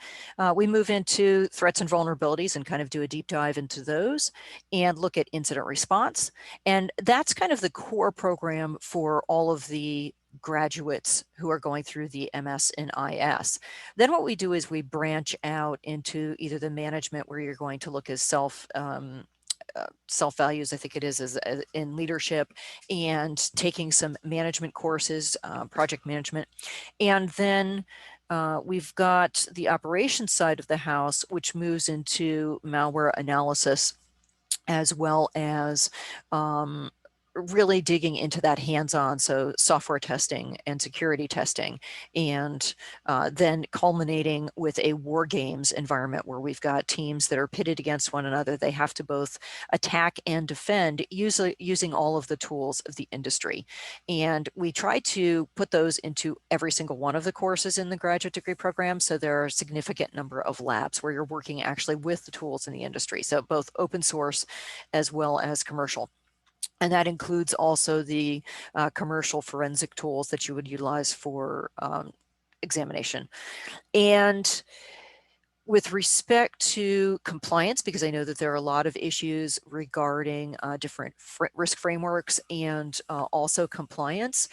we move into threats and vulnerabilities and kind of do a deep dive into those and look at incident response. And that's kind of the core program for all of the graduates who are going through the MS and IS. Then what we do is we branch out into either the management, where you're going to look as self-values, I think it is, as in leadership, and taking some management courses, project management. And then we've got the operations side of the house, which moves into malware analysis, as well as really digging into that hands-on, so software testing and security testing, and then culminating with a war games environment where we've got teams that are pitted against one another. They have to both attack and defend using all of the tools of the industry. And we try to put those into every single one of the courses in the graduate degree program. So there are a significant number of labs where you're working actually with the tools in the industry. So both open source as well as commercial. And that includes also the commercial forensic tools that you would utilize for examination. And with respect to compliance, because I know that there are a lot of issues regarding different risk frameworks and also compliance,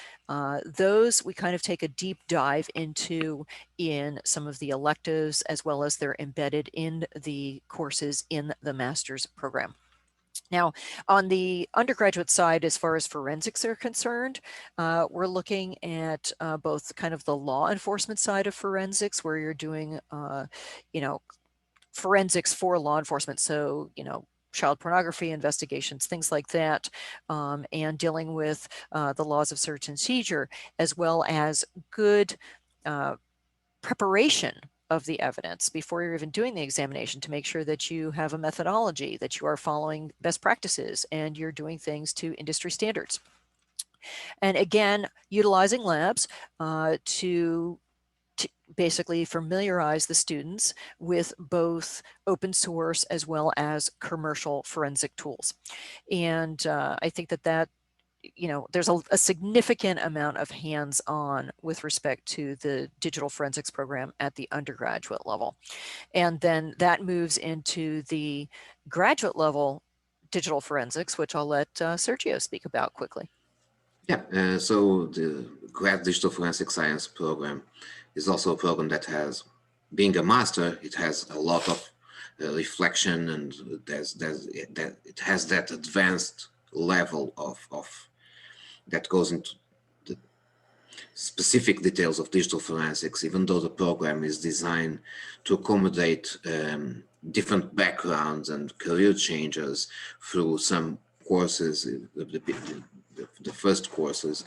those we kind of take a deep dive into in some of the electives, as well as they're embedded in the courses in the master's program. Now, on the undergraduate side, as far as forensics are concerned, we're looking at both kind of the law enforcement side of forensics, where you're doing, forensics for law enforcement. So, child pornography investigations, things like that, and dealing with the laws of search and seizure, as well as good preparation of the evidence before you're even doing the examination, to make sure that you have a methodology, that you are following best practices, and you're doing things to industry standards. And again, utilizing labs to basically familiarize the students with both open source as well as commercial forensic tools. And I think that there's a significant amount of hands-on with respect to the digital forensics program at the undergraduate level. And then that moves into the graduate level digital forensics, which I'll let Sergio speak about quickly. Yeah, so the grad digital forensic science program is also a program that has, being a master, it has a lot of reflection, and it has that advanced level of that goes into the specific details of digital forensics, even though the program is designed to accommodate different backgrounds and career changes through some courses, the first courses.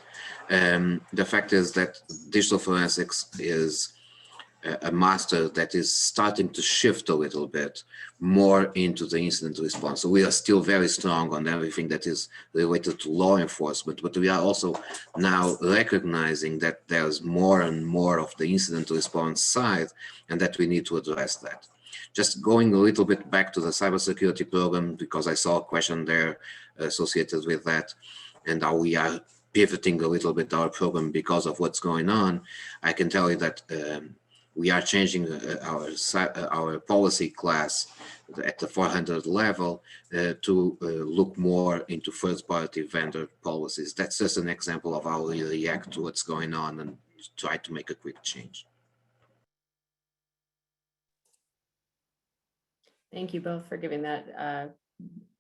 The fact is that digital forensics is a master that is starting to shift a little bit more into the incident response. So we are still very strong on everything that is related to law enforcement, but we are also now recognizing that there's more and more of the incident response side, and that we need to address that. Just going a little bit back to the cybersecurity program, because I saw a question there associated with that, and how we are pivoting a little bit our program because of what's going on. I can tell you that we are changing our policy class at the 400 level to look more into first-party vendor policies. That's just an example of how we react to what's going on and try to make a quick change. Thank you both for giving that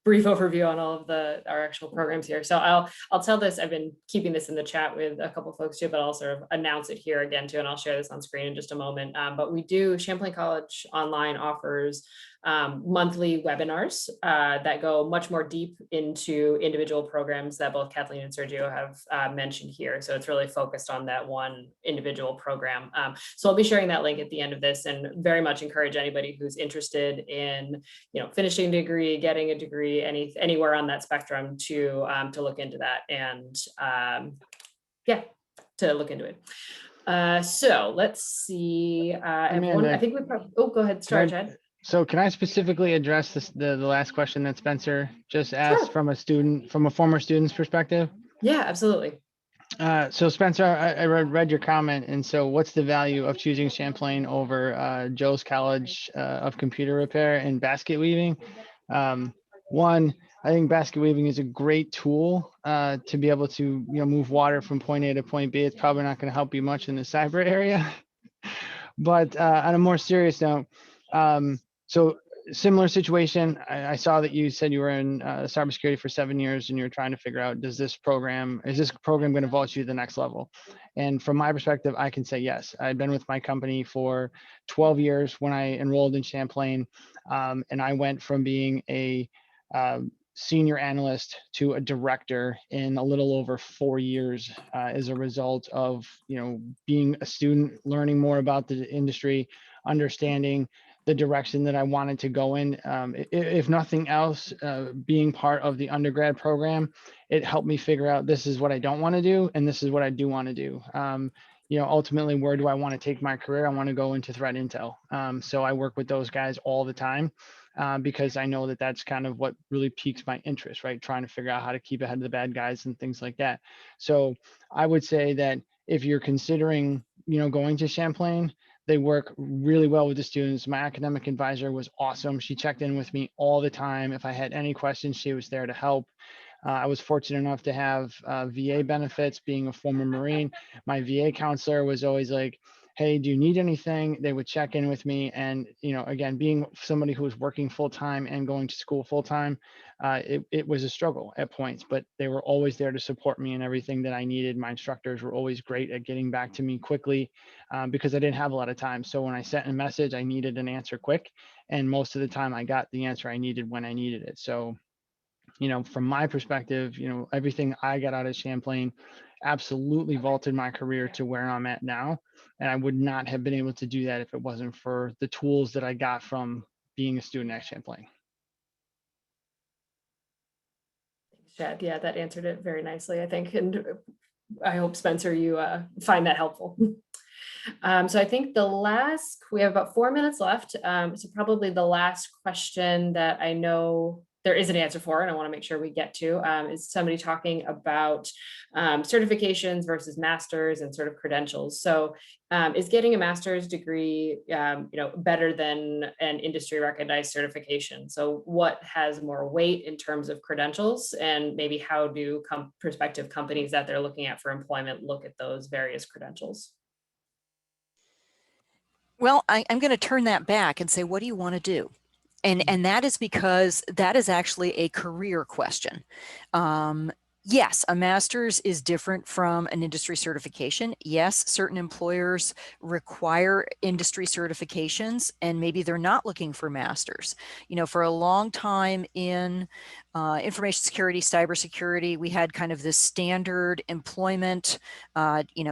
brief overview on all of our actual programs here. So I'll tell this, I've been keeping this in the chat with a couple folks too, but I'll sort of announce it here again too, and I'll share this on screen in just a moment. But we do, Champlain College Online offers monthly webinars that go much more deep into individual programs that both Kathleen and Sergio have mentioned here. So it's really focused on that one individual program. So I'll be sharing that link at the end of this, and very much encourage anybody who's interested in, finishing a degree, getting a degree, anywhere on that spectrum to look into that, and to look into it. So let's see, everyone, I think we probably, go ahead, start, Chad. So can I specifically address the last question that Spencer just asked from a former student's perspective? Yeah, absolutely. So Spencer, I read your comment, and so what's the value of choosing Champlain over Joe's College of Computer Repair and basket weaving? One, I think basket weaving is a great tool to be able to move water from point A to point B. It's probably not going to help you much in the cyber area, but on a more serious note, so similar situation. I saw that you said you were in cybersecurity for 7 years, and you're trying to figure out, is this program going to vault you to the next level? And from my perspective, I can say yes. I've been with my company for 12 years when I enrolled in Champlain, and I went from being a senior analyst to a director in a little over 4 years as a result of, being a student, learning more about the industry, understanding the direction that I wanted to go in. If nothing else, being part of the undergrad program, it helped me figure out this is what I don't want to do and this is what I do want to do. Ultimately, where do I want to take my career? I want to go into threat intel. So I work with those guys all the time because I know that that's kind of what really piques my interest, right? Trying to figure out how to keep ahead of the bad guys and things like that. So I would say that if you're considering, going to Champlain, they work really well with the students. My academic advisor was awesome. She checked in with me all the time. If I had any questions, she was there to help. I was fortunate enough to have VA benefits being a former Marine. My VA counselor was always like, hey, do you need anything? They would check in with me. And, again, being somebody who was working full time and going to school full time, it was a struggle at points, but they were always there to support me in everything that I needed. My instructors were always great at getting back to me quickly because I didn't have a lot of time. So when I sent a message, I needed an answer quick. And most of the time I got the answer I needed when I needed it. So, from my perspective, everything I got out of Champlain absolutely vaulted my career to where I'm at now. And I would not have been able to do that if it wasn't for the tools that I got from being a student at Champlain. Thanks, Chad. Yeah, that answered it very nicely, I think. And I hope, Spencer, you find that helpful. So I think we have about 4 minutes left. So probably the last question that I know there is an answer for, and I want to make sure we get to, is somebody talking about certifications versus masters and sort of credentials. So is getting a master's degree, better than an industry recognized certification? So what has more weight in terms of credentials, and maybe how do prospective companies that they're looking at for employment look at those various credentials? Well, I'm going to turn that back and say, what do you want to do? And that is because that is actually a career question. Yes, a master's is different from an industry certification. Yes, certain employers require industry certifications, and maybe they're not looking for masters. For a long time in information security, cybersecurity, we had kind of this standard employment,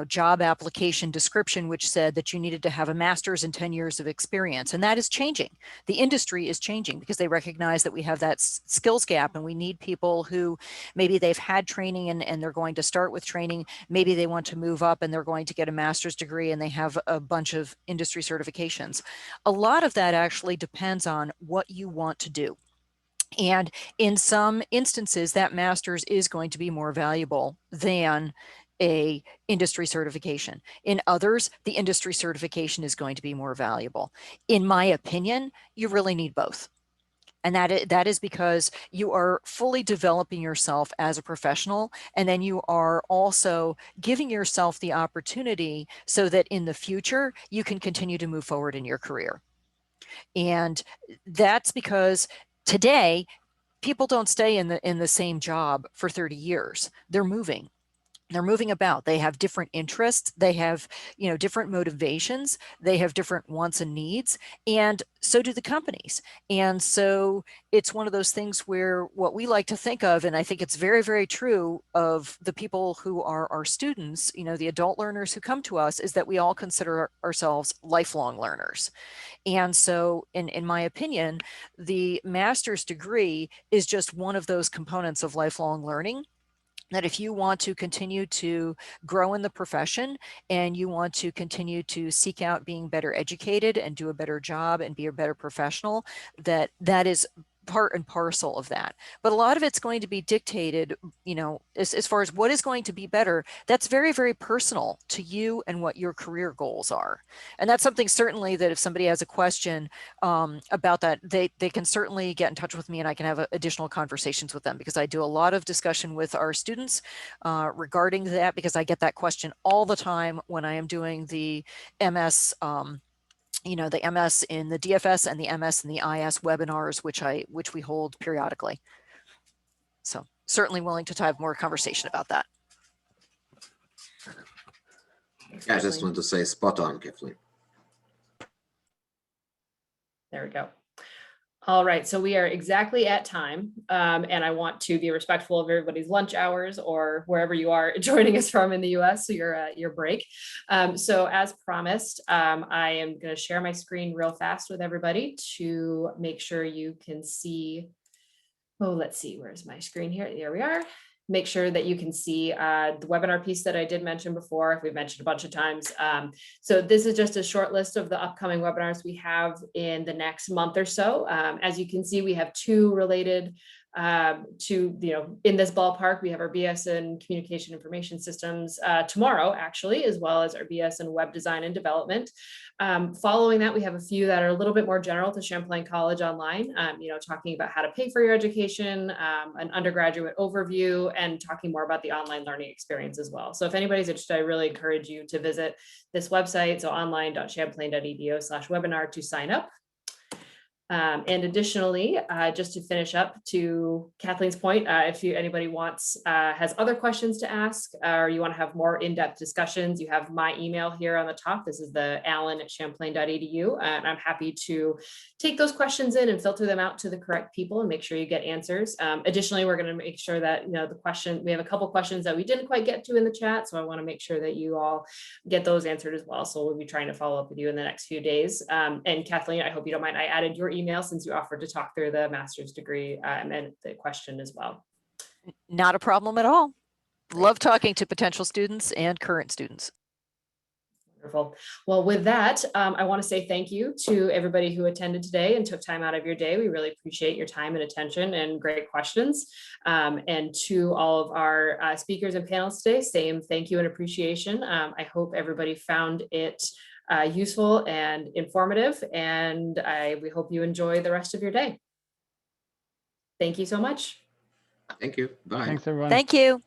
job application description, which said that you needed to have a master's and 10 years of experience. And that is changing. The industry is changing because they recognize that we have that skills gap, and we need people who maybe they've had training and they're going to start with training. Maybe they want to move up and they're going to get a master's degree and they have a bunch of industry certifications. A lot of that actually depends on what you want to do. And in some instances, that master's is going to be more valuable than a industry certification. In others, the industry certification is going to be more valuable. In my opinion, you really need both. And that is because you are fully developing yourself as a professional, and then you are also giving yourself the opportunity so that in the future, you can continue to move forward in your career. And that's because today, people don't stay in the same job for 30 years. They're moving about. They have different interests. They have, different motivations. They have different wants and needs. And so do the companies. And so it's one of those things where what we like to think of, and I think it's very, very true of the people who are our students, the adult learners who come to us, is that we all consider ourselves lifelong learners. And so in my opinion, the master's degree is just one of those components of lifelong learning, that if you want to continue to grow in the profession and you want to continue to seek out being better educated and do a better job and be a better professional, that is part and parcel of that. But a lot of it's going to be dictated, as far as what is going to be better, that's very, very personal to you and what your career goals are. And that's something certainly that if somebody has a question about that, they can certainly get in touch with me and I can have additional conversations with them, because I do a lot of discussion with our students regarding that, because I get that question all the time when I am doing the MS the MS in the DFS and the MS in the IS webinars, which we hold periodically. So certainly willing to have more conversation about that. Yeah, I just want to say spot on, Kathleen. There we go. All right, so we are exactly at time, and I want to be respectful of everybody's lunch hours or wherever you are joining us from in the US, so your break. So as promised, I am going to share my screen real fast with everybody to make sure you can see. Oh, let's see, where's my screen here? Here we are. Make sure that you can see the webinar piece that I did mention before. We've mentioned a bunch of times. So this is just a short list of the upcoming webinars we have in the next month or so. As you can see, we have two related to, in this ballpark. We have our BS in Communication Information Systems tomorrow, actually, as well as our BS in Web Design and Development. Following that, we have a few that are a little bit more general to Champlain College Online, talking about how to pay for your education, an undergraduate overview, and talking more about the online learning experience as well. So if anybody's interested, I really encourage you to visit this website, so online.champlain.edu/webinar to sign up. And additionally, just to finish up to Kathleen's point, if anybody has other questions to ask, or you want to have more in-depth discussions, you have my email here on the top. This is the alan@champlain.edu, and I'm happy to take those questions in and filter them out to the correct people and make sure you get answers. Additionally, we're going to make sure that we have a couple questions that we didn't quite get to in the chat, so I want to make sure that you all get those answered as well. So we'll be trying to follow up with you in the next few days. And Kathleen, I hope you don't mind, I added your email since you offered to talk through the master's degree and the question as well. Not a problem at all. Love talking to potential students and current students. Wonderful. Well, with that, I want to say thank you to everybody who attended today and took time out of your day. We really appreciate your time and attention and great questions. And to all of our speakers and panelists today, same thank you and appreciation. I hope everybody found it useful and informative, and we hope you enjoy the rest of your day. Thank you so much. Thank you. Bye. Thanks, everyone. Thank you.